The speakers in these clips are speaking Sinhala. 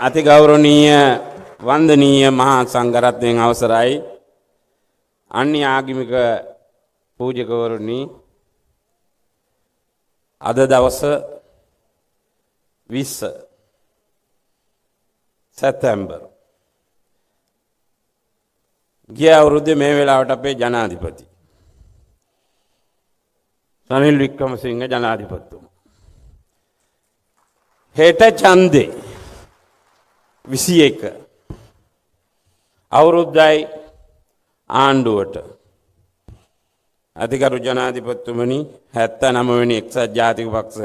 අතිගෞරවනීය වන්දනීය මහා සංඝරත්නයන් අවසරයි අන්‍ය ආගමික පූජකවරුනි අද දවස 20 සැප්තැම්බර් ගිය අවුරුද්දේ මේ වෙලාවට අපේ ජනාධිපති රනිල් වික්‍රමසිංහ ජනාධිපතිතුමා හෙට ඡන්දේ 21 අවුරුද්දයි ආණ්ඩුවට අධිකරු ජනාධිපතිතුමනි 79 වෙනි එක්සත් ජාතික පක්ෂ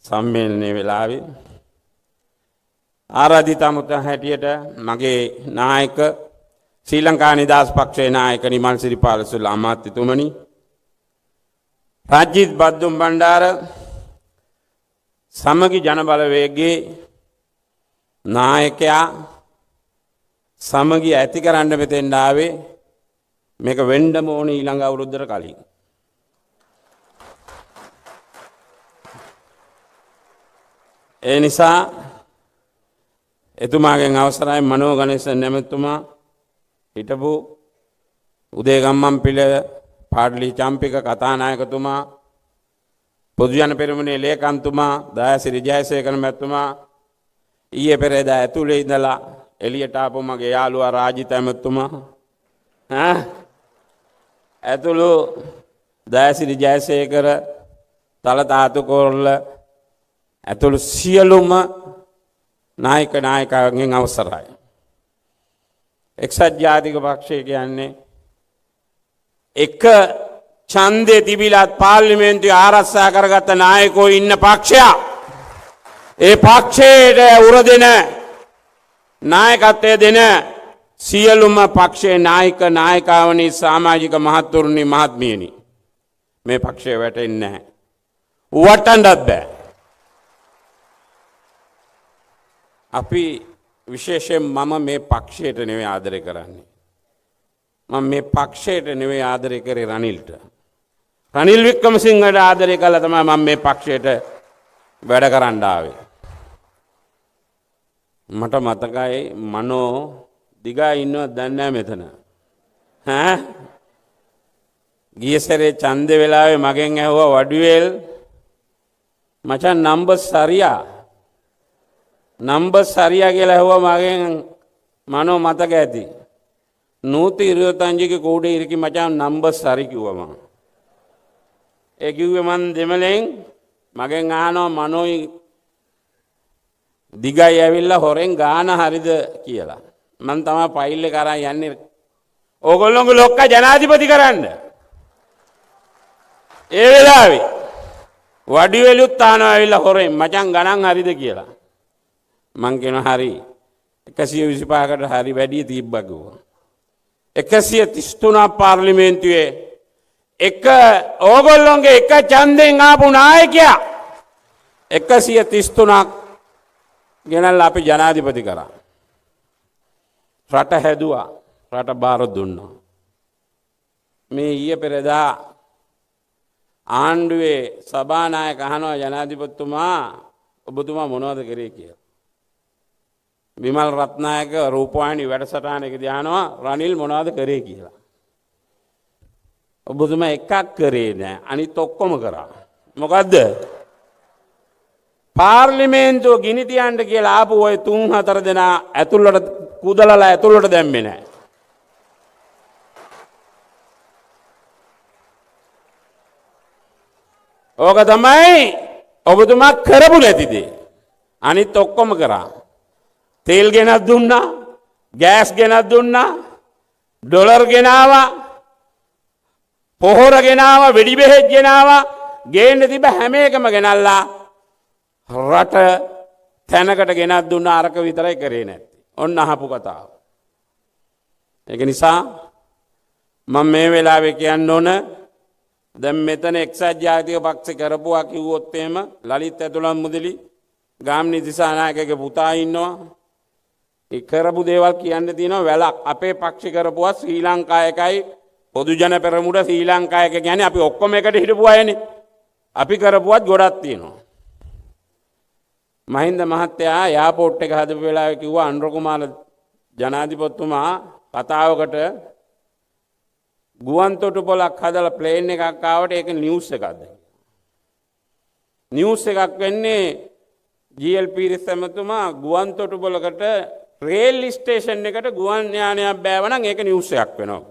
සම්මේලනයේ වෙලාවේ ආරාධිත අමුත්‍යා හැටියට මගේ නායක ශ්‍රී ලංකා නිදහස් පක්ෂයේ නායක නිමල් සිරිපාල සුල අමාත්‍යතුමනි රාජිත් බද්දුම් බණ්ඩාර සමගි ජනබලවේගයේ නායකයා සමගි ඇති කරන්න මෙතෙන් ආවේ මේක වෙන්නම ඕනේ ඊළඟ අවුරුද්දට කලින්. ඒ නිසා එතුමාගෙන් අවසරයි මනෝ ගණේශ නැමැතුමා හිටපු උදේගම්මන්පිල පාඩලි චම්පික කතානායකතුමා පොදු ජන පෙරමුණේ ලේකම්තුමා දයාසිරි ජයසේකර මැතිතුමා ඊයේ පෙරේදා ඇතුලේ ඉඳලා එළියට ආපු මගේ යාළුවා රාජිත ඇමතුමා ඇතුළු දයාසිරි ජයසේකර තලතාතු කොරළ ඇතුළු සියලුම නායකයන්ගෙන් අවසරයි. එක්සත් ජාතික පක්ෂය කියන්නේ එක ඡන්දේ තිබිලත් පාර්ලිමේන්තුවේ ආරක්ෂා කරගත්ත නායකයෝ ඉන්න පක්ෂයක්. ඒ පක්ෂයට උරදෙන නායකත්වය දෙන සියලුම පක්ෂයේ නායකාවනි සමාජික මහත්තුරුනි මහත්මියනි මේ පක්ෂය වැටෙන්නේ නැහැ. වටන්නත් බෑ. අපි විශේෂයෙන් මම මේ පක්ෂයට නෙවෙයි ආදරය කරන්නේ. මම මේ පක්ෂයට නෙවෙයි ආදරය කරේ රනිල්ට. රනිල් වික්‍රමසිංහට ආදරය කළා තමයි මම මේ පක්ෂයට වැඩ කරන්න ආවේ. මට මතකයි මනෝ දිගා ඉන්නවත් දන්නේ නැහැ මෙතන. ගිය සැරේ ඡන්දේ වෙලාවේ මගෙන් ඇහුවා වඩුවේල් මචං නම්බර් සරියා කියලා ඇහුවා මගෙන් මනෝ මතක ඇති. 125 කෝඩේ ඉරකි මචං නම්බර් සරි කිව්වා මම. ඒ කිව්වේ මන් දෙමළෙන් මගෙන් අහනවා මනෝයි දිගයි ඇවිල්ලා හොරෙන් ගාන හරිද කියලා. මම තමයි ෆයිල් එක අරන් යන්නේ ඕගොල්ලෝගේ ලොක්කා ජනාධිපති කරන්න. ඒ වෙලාවේ වඩිවෙලුත් තානවා ඇවිල්ලා හොරෙන් මචං ගණන් හරිද කියලා. මං කියනවා හරි 125කට හරි වැඩි තිබ්බා කිව්වා. 133 පාර්ලිමේන්තුවේ එක ඕගොල්ලෝගේ එක ඡන්දෙන් ආපු නායකයා 133ක් ගෙනල්ලා අපි ජනාධිපති කරා. රට හැදුවා. රට බාර දුන්නා. මේ ඊයේ පෙරදා ආණ්ඩුවේ සභානායක අහනවා ජනාධිපතිතුමා ඔබතුමා මොනවද කරේ කියලා. විමල් රත්නායක රූපවාහිනී වැඩසටහනකදී අහනවා රනිල් මොනවද කරේ කියලා. ඔබතුමා එකක් කරේ නෑ අනිත් ඔක්කොම කරා. මොකද්ද? පාර්ලිමේන්තුව ගිනි තියන්න කියලා ආපු ඔය 3-4 දෙනා ඇතුළට කුදලලා ඇතුළට දැම්මේ නැහැ. ඕක තමයි ඔබතුමා කරපු නැති දේ. අනිත් ඔක්කොම කරා. තෙල් ගෙනත් දුන්නා, ගෑස් ගෙනත් දුන්නා, ඩොලර් ගෙනාවා, පොහොර ගෙනාවා, වෙඩි බෙහෙත් ගෙනාවා, ගේන්න තිබ්බ හැම එකම ගෙනල්ලා රට තැනකට ගෙනත් දුන්න අරක විතරයි කරේ නැත්තේ. ඔන්න අහපු කතාව. ඒක නිසා මම මේ වෙලාවේ කියන්න ඕන දැන් මෙතන එක්සත් ජාතික පක්ෂ කරපුවා කිව්වොත් එහෙම ලලිත් ඇතුළත් මුදලි ගාම්නි දිසානායකගේ පුතා ඉන්නවා. ඒ කරපු දේවල් කියන්න තියෙනවා වැලක්. අපේ පක්ෂ කරපුවා ශ්‍රී ලංකායකයි පොදු ජන පෙරමුණ ශ්‍රී ලංකායක කියන්නේ අපි ඔක්කොම එකට හිටපු අයනේ. අපි කරපුවත් ගොඩක් තියෙනවා. මහින්ද මහත්තයා යාපෝට් එක හදපු වෙලාවේ කිව්වා අනුර කුමාර ජනාධිපතිතුමා කතාවකට ගුවන් තොටුපළක් හදලා ප්ලේන් එකක් ආවට ඒක නිවුස් එකක්ද? නිවුස් එකක් වෙන්නේ GL පීරිස් ඇමතුමා ගුවන් තොටුපළකට රේල් ස්ටේෂන් එකට ගුවන් යානයක් බෑවනම් ඒක නිවුස් එකක් වෙනවා.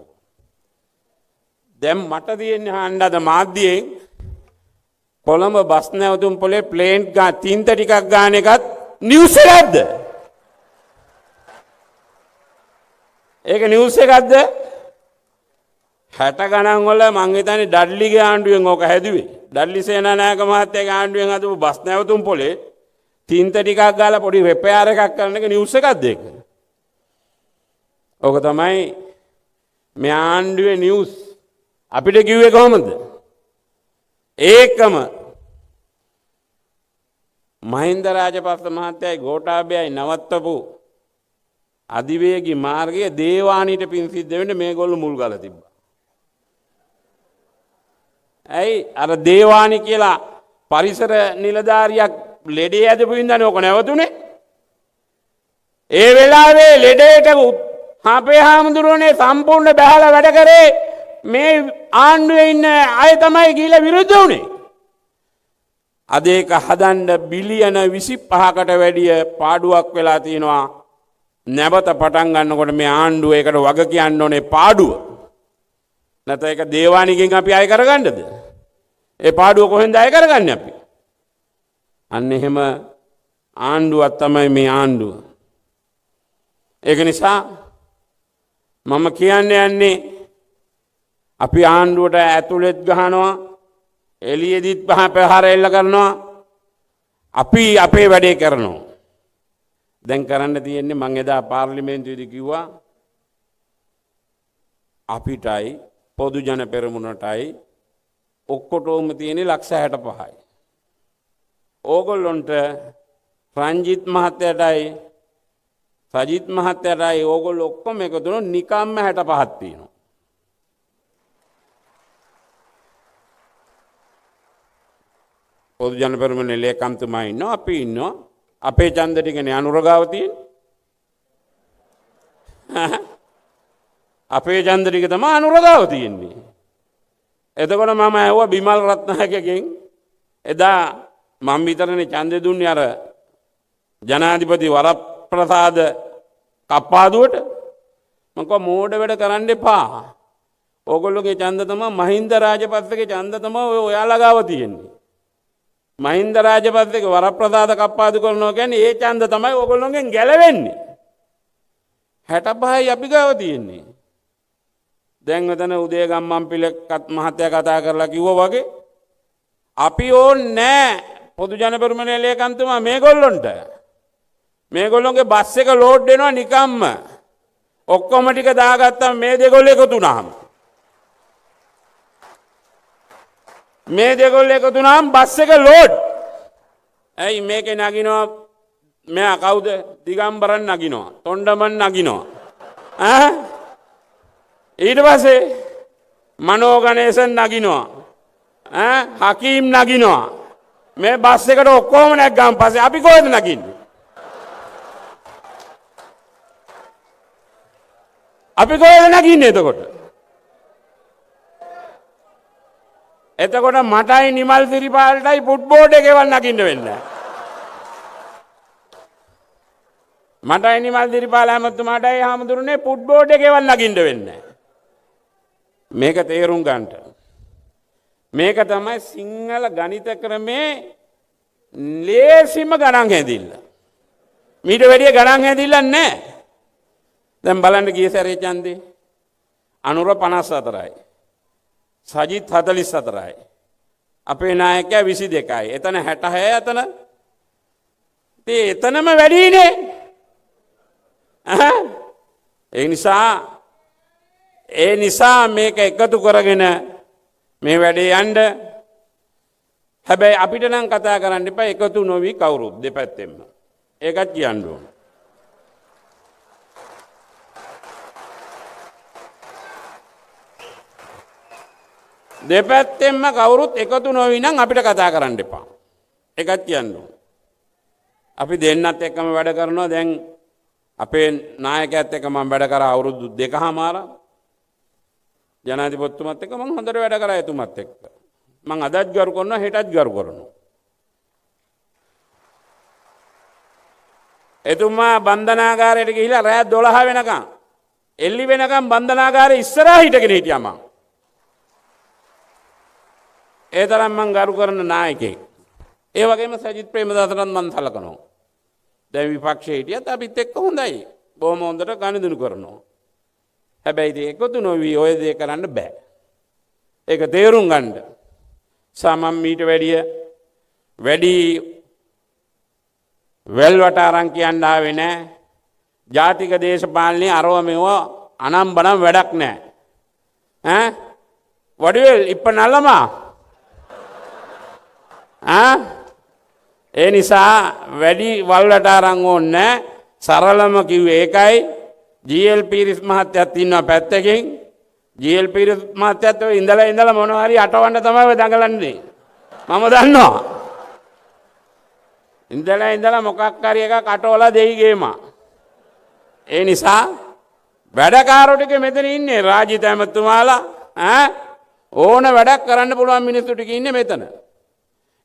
දැන් මට තියෙන්නේ අහන්න අද මාධ්‍යයෙන් කොළඹ බස් නැවතුම් පොලේ ප්ලේන් තින්ත ටිකක් ගාන එකත් නිවුස් එකක්ද? ඒක නිවුස් එකක්ද? 60 ගණන් වල මං හිතන්නේ ඩඩ්ලිගේ ආණ්ඩුවෙන් ඕක හැදුවේ. ඩඩ්ලි සේනානායක මහත්තයාගේ ආණ්ඩුවෙන් හදපු බස් නැවතුම් පොලේ තින්ත ටිකක් ගාලා පොඩි රිපෙයාර් එකක් කරන එක නිවුස් එකක්ද ඒක? ඕක තමයි මේ ආණ්ඩුවේ නිවුස්. අපිට කිව්වේ කොහොමද? ඒකම මහින්ද රාජපක්ෂ මහත්තයයි ගෝඨාභයයි නවත්තපු අධිවේගී මාර්ගයේ දේවානීට පින් සිද්ධ වෙන්නේ මේගොල්ලෝ මුල් ගාලා තිබ්බා. ඇයි අර දේවානි කියලා පරිසර නිලධාරියක් ලෙඩේ ඇදපු ඉඳන් ඕක නැවතුනේ. ඒ වෙලාවේ ලෙඩේට අපේ හාමුදුරුවනේ සම්පූර්ණ බහැලා වැඩ කරේ මේ ආණ්ඩුවේ ඉන්න අය තමයි ගිහිල්ලා විරුද්ධ වුණේ. අද ඒක හදන්න බිලියන 25කට වැඩිය පාඩුවක් වෙලා තිනවා. නැවත පටන් ගන්නකොට මේ ආණ්ඩුව ඒකට වග කියන්න ඕනේ පාඩුව. නැත්නම් ඒක දේවානිගෙන් අපි අය කරගන්නද? ඒ පාඩුව කොහෙන්ද අය කරගන්නේ අපි? අන්න එහෙම ආණ්ඩුවක් තමයි මේ ආණ්ඩුව. ඒක නිසා මම කියන්නේ අපි ආණ්ඩුවට ඇතුළෙත් ගහනවා එළියෙදිත් පහර එල්ල කරනවා අපි අපේ වැඩේ කරනවා. දැන් කරන්න තියෙන්නේ මං එදා පාර්ලිමේන්තුවේදී කිව්වා අපිටයි පොදු ජන පෙරමුණටයි ඔක්කොටම තියෙන්නේ 65යි. ඕගොල්ලොන්ට රංජිත් මහත්තයාටයි සජිත් මහත්තයාටයි ඕගොල්ලෝ ඔක්කොම එකතු වුණොත් නිකම්ම 65ක් තියෙනවා. පොදු ජන පෙරමුණේ ලේකම්තුමා ඉන්නවා අපි ඉන්නවා අපේ ඡන්ද ටිකනේ අනුරගාව තියෙන්නේ. අපේ ඡන්ද ටික තමයි අනුරගාව තියෙන්නේ. එතකොට මම ඇහුවා බිමල් රත්නායකගෙන් එදා මම විතරනේ ඡන්දෙ දුන්නේ අර ජනාධිපති වරප්‍රසාද කප්පාදුවට. මම කිව්වා මෝඩ වැඩ කරන්න එපා. ඕගොල්ලෝගේ ඡන්ද තමයි මහින්ද රාජපක්ෂගේ ඡන්ද තමයි ඔයාලා ගාව තියෙන්නේ. මහින්ද රාජපක්ෂගේ වරප්‍රසාද කප්පාදු කරනවා කියන්නේ ඒ ඡන්ද තමයි ඕගොල්ලෝගෙන් ගැලවෙන්නේ. 65යි අපි ගාව තියෙන්නේ. දැන් මෙතන උදේ ගම්මන්පිලකත් මහත්තයා කතා කරලා කිව්වා වගේ අපි ඕන්නේ නැහැ පොදු ජන පෙරමුණේ ලේකම්තුමා මේගොල්ලොන්ට. මේගොල්ලොන්ගේ බස් එක ලෝඩ් වෙනවා නිකම්ම. ඔක්කොම ටික දාගත්තම මේ දෙගොල්ලෝ එකතු වුණාම මේ දෙගොල්ලෝ එකතු වුණාම බස් එක ලෝඩ්. ඇයි මේකේ නගිනවා මෙයා කවුද? දිගම්බරන් නගිනවා. තොණ්ඩමන් නගිනවා. ඊට පස්සේ මනෝ ගණේසන් නගිනවා. හකීම් නගිනවා. මේ බස් එකට ඔක්කොම නැග්ගාම පස්සේ අපි කොහෙද නගින්නේ? අපි කොහෙද නගින්නේ එතකොට? එතකොට මටයි නිමල් සිරිපාලටයි ෆුට්බෝඩ් එකේවත් නගින්න වෙන්නේ. මටයි නිමල් සිරිපාල හැමතුමාටයි හාමුදුරනේ ෆුට්බෝඩ් එකේවත් නගින්න වෙන්නේ. මේක තේරුම් ගන්නට. මේක තමයි සිංහල ගණිත ක්‍රමේ ලේසිම ගණන් හැදිල්ල. මීට වැඩිය ගණන් හැදිල්ලක් නැහැ. දැන් බලන්න ගිය සැරේ ඡන්දේ අනුර 54යි. සජිත් 44යි. අපේ නායකයා 22යි. එතන 66යි එතන. ඉතින් එතනම වැඩිනේ. ඒ නිසා මේක එකතු කරගෙන මේ වැඩේ යන්න. හැබැයි අපිට නම් කතා කරන්න එපා එකතු නොවි කවුරුත් දෙපැත්තෙම. ඒකත් කියන්න ඕන. දෙපැත්තෙම කවුරුත් එකතු නොවි නම් අපිට කතා කරන්න එපා. ඒකත් කියන්න ඕන. අපි දෙන්නත් එක්කම වැඩ කරනවා. දැන් අපේ නායකයාත් එක්ක මම වැඩ කරා අවුරුදු 2කමාරක්. ජනාධිපතිතුමත් එක්ක මම හොඳට වැඩ කරා එතුමත් එක්ක. මම අදත් ගරු කරනවා හෙටත් ගරු කරනවා. එතුමා බන්ධනාගාරයට ගිහිලා රෑ 12 වෙනකම් එල්ලි වෙනකම් බන්ධනාගාරේ ඉස්සරහා හිටගෙන හිටියා මම. ඒ තරම් මම ගරු කරන නායකයෙක්. ඒ වගේම සජිත් ප්‍රේමදාසටත් මම සලකනවා. දැන් විපක්ෂයේ හිටියත් අපිත් එක්ක හොඳයි. බොහොම හොඳට ගනුදෙනු කරනවා. හැබැයි ඒක එකතු නොවි ඔය දේ කරන්න බෑ. ඒක තේරුම් ගන්න. සමම් මීට වැඩි වෙල්වට අරන් කියන්න ආවේ නෑ. ජාතික දේශපාලනේ අරව මෙව අනම්බනම් වැඩක් නෑ. ඈ වඩිවෙල් ඉප්ප නල්ලමා ඒ නිසා වැඩි වල්ලට අරන් ඕනේ සරලම කිව්වේ ඒකයි. ජී.එල්. පීරිස් මහත්තයාත් ඉන්නවා පැත්තකින්. ජී.එල්. පීරිස් මහත්තයාත් ඔය ඉඳලා මොනවා හරි අටවන්න තමයි ඔය දඟලන්නේ. මම දන්නවා. ඉඳලා මොකක් හරි එකක් අටවලා දෙයි ගේම. ඒ නිසා වැඩකාරෝ ටික මෙතන ඉන්නේ රාජිත ඇමතුමාලා ඕන වැඩක් කරන්න පුළුවන් මිනිස්සු ටික ඉන්නේ මෙතන.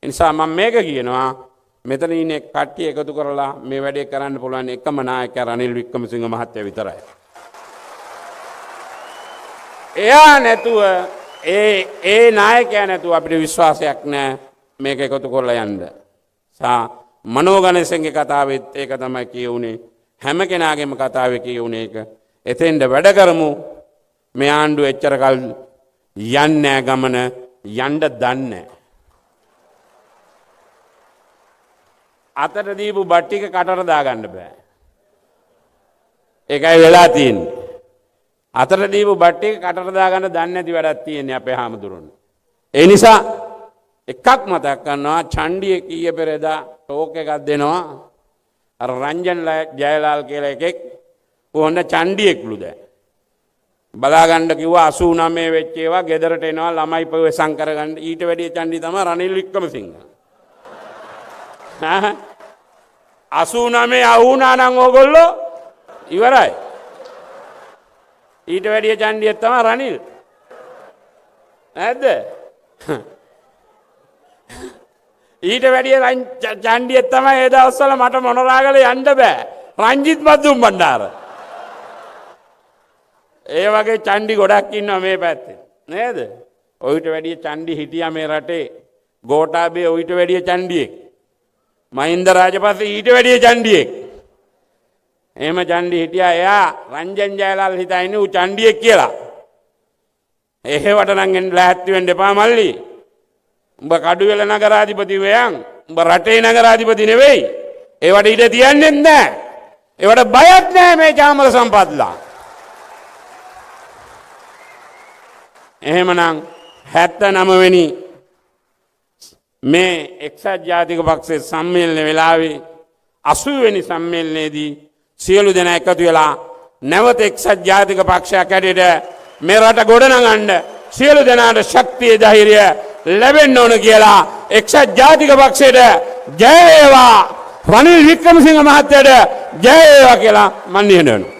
ඒ නිසා මම මේක කියනවා මෙතන ඉන්නේ කට්ටිය එකතු කරලා මේ වැඩේ කරන්න පුළුවන් එකම නායකයා රනිල් වික්‍රමසිංහ මහත්තයා විතරයි. එයා නැතුව ඒ නායකයා නැතුව අපිට විශ්වාසයක් නැහැ මේක එකතු කරලා යන්න. මනෝගණසෙන්ගේ කතාවෙත් ඒක තමයි කියුනේ. හැම කෙනාගේම කතාවේ කියුනේ ඒක. එතෙන්ද වැඩ කරමු. මේ ආණ්ඩුව එච්චර කල් යන්නේ ගමන යන්න දන්නේ. අතට දීපු බත් ටික කටට දාගන්න බෑ. ඒකයි වෙලා තියෙන්නේ. අතට දීපු බත් ටික කටට දාගන්න දන්නේ නැති වැඩක් තියෙන්නේ අපේ හාමුදුරන්. ඒ නිසා එකක් මතක් කරනවා චණ්ඩිය කීය පෙරේදා ටෝක් එකක් දෙනවා. අර රංජන් ජයලාල් කියලා එකෙක් කොහොඳ චණ්ඩියෙක්ලු දැන්. බලාගන්න කිව්වා 89 වෙච්ච ඒවා ගෙදරට එනවා ළමයි ප්‍රවේශම් කරගන්න. ඊට වැඩිය චණ්ඩි තමයි රනිල් වික්‍රමසිංහ. 89 අවුනා නම් ඕගොල්ලෝ ඉවරයි. ඊට වැඩිය චණ්ඩියක් තමයි රනිල්. නැද්ද? ඊට වැඩිය චණ්ඩියක් තමයි ඒ දවස්වල මට මොනරාගල යන්න බෑ. රංජිත් මද්දුම් බණ්ඩාර. ඒ වගේ චණ්ඩි ගොඩක් ඉන්නවා මේ පැත්තේ. නේද? ඔයිට වැඩිය චණ්ඩි හිටියා මේ රටේ. ගෝඨාභය ඔයිට වැඩිය චණ්ඩියෙක්. මහින්ද රාජපක්ෂ ඊට වැඩිය චණ්ඩියෙක්. එහෙම චණ්ඩි හිටියා. එයා රංජන් ජයලාල් හිතා ඉන්නේ ඌ චණ්ඩියෙක් කියලා. එහෙවට නම් එන්න ලෑස්ති වෙන්න එපා මල්ලි. උඹ කඩුවෙල නගරාධිපති වෙයන්. උඹ රටේ නගරාධිපති නෙවෙයි. ඒවට ඉඩ තියන්නේ නැහැ. ඒවට බයක් නැහැ මේ චාමර සම්පත්ලා. එහෙමනම් 79 වෙනි මේ එක්සත් ජාතික පක්ෂයේ සම්මේලන වෙලාවේ 80 වෙනි සම්මේලනයේදී සියලු දෙනා එකතු වෙලා නැවත එක්සත් ජාතික පක්ෂයක් හැටියට මේ රට ගොඩනගන්න සියලු දෙනාට ශක්තිය ධෛර්යය ලැබෙන්න ඕන කියලා එක්සත් ජාතික පක්ෂයට ජය වේවා රනිල් වික්‍රමසිංහ මහත්තයාට ජය වේවා කියලා මම නිහඬ වෙනවා.